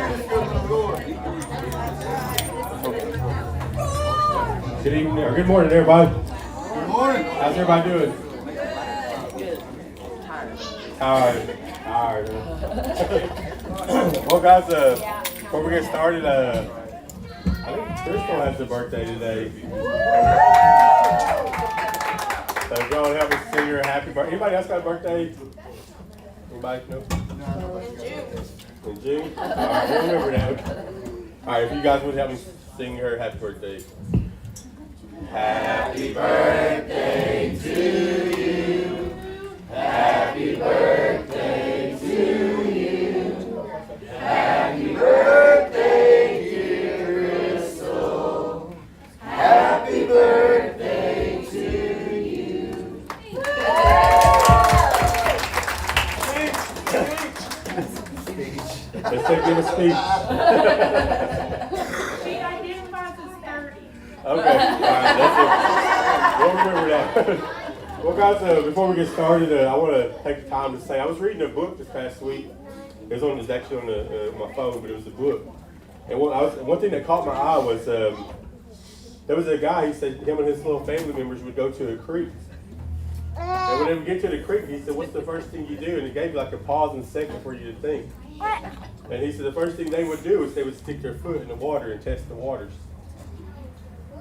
Good evening, or good morning, everybody. Good morning. How's everybody doing? Good. Tired. Tired. Well, guys, before we get started, I think Crystal has a birthday today. So go and help me sing her a happy birthday. Anybody else got a birthday? Anybody? No? In June? All right, we'll remember that. All right, if you guys would help me sing her happy birthday. Happy birthday to you. Happy birthday to you. Happy birthday, dear Crystal. Happy birthday to you. Let's give a speech. Okay, all right, that's it. We'll remember that. Well, guys, before we get started, I want to take the time to say I was reading a book this past week. It was actually on my phone, but it was a book. And one thing that caught my eye was there was a guy. He said him and his little family members would go to a creek. And when they would get to the creek, he said, "What's the first thing you do?" And it gave you like a pause and a second for you to think. And he said the first thing they would do is they would stick their foot in the water and test the waters.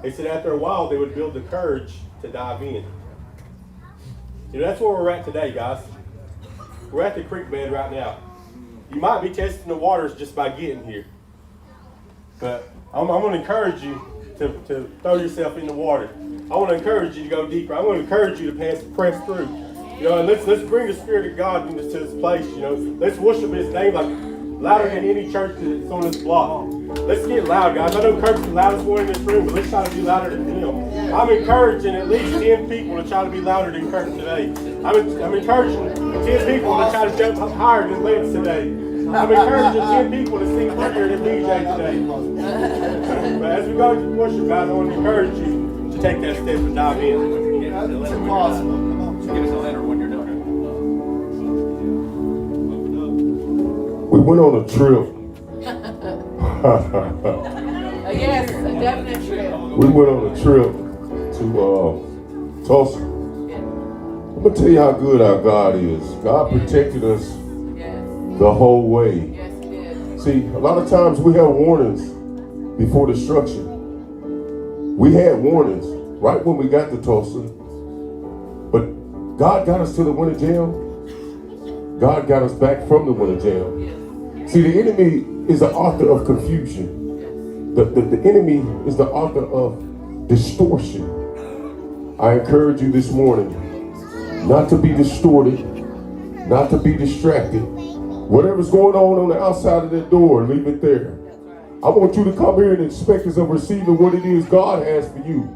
He said after a while, they would build the courage to dive in. You know, that's where we're at today, guys. We're at the creek bed right now. You might be testing the waters just by getting here. But I'm going to encourage you to throw yourself in the water. I want to encourage you to go deeper. I want to encourage you to press through. You know, and let's bring the Spirit of God into this place. You know, let's worship His name like louder than any church that's on this block. Let's get loud, guys. I know Kurt's the loudest one in this room, but let's try to be louder than him. I'm encouraging at least 10 people to try to be louder than Kurt today. I'm encouraging 10 people to try to jump up higher than Lance today. I'm encouraging 10 people to sing prettier than DJ today. But as we go to worship, guys, I want to encourage you to take that step and dive in. It's impossible. Come on. Give us a letter when you're done. We went on a trip. Yes, a definite trip. We went on a trip to Tulsa. I'm going to tell you how good our God is. God protected us the whole way. Yes, He did. See, a lot of times we have warnings before destruction. We had warnings right when we got to Tulsa. But God got us to the winter jail. God got us back from the winter jail. See, the enemy is the author of confusion. The enemy is the author of distortion. I encourage you this morning not to be distorted, not to be distracted. Whatever's going on the outside of that door, leave it there. I want you to come here and expect us of receiving what it is God has for you.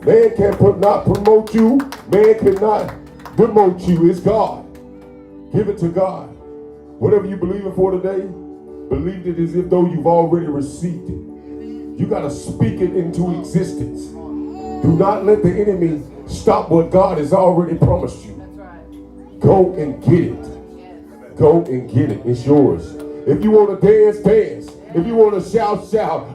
Man cannot promote you. Man cannot demote you. It's God. Give it to God. Whatever you believe in for today, believe it as if though you've already received it. You got to speak it into existence. Do not let the enemy stop what God has already promised you. Go and get it. Go and get it. It's yours. If you want to dance, dance. If you want to shout, shout.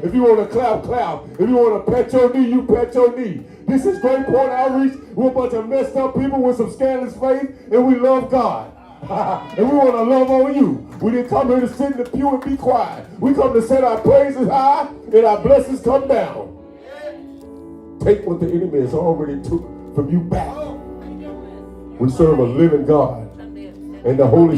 If you want to clap, clap. If you want to pet your knee, you pet your knee. This is Great Point Outreach. We're a bunch of messed up people with some scandalous faith, and we love God. And we want to love on you. We didn't come here to sit in the pew and be quiet. We come to set our praises high and our blessings come down. Take what the enemy has already took from you back. We serve a living God, and the Holy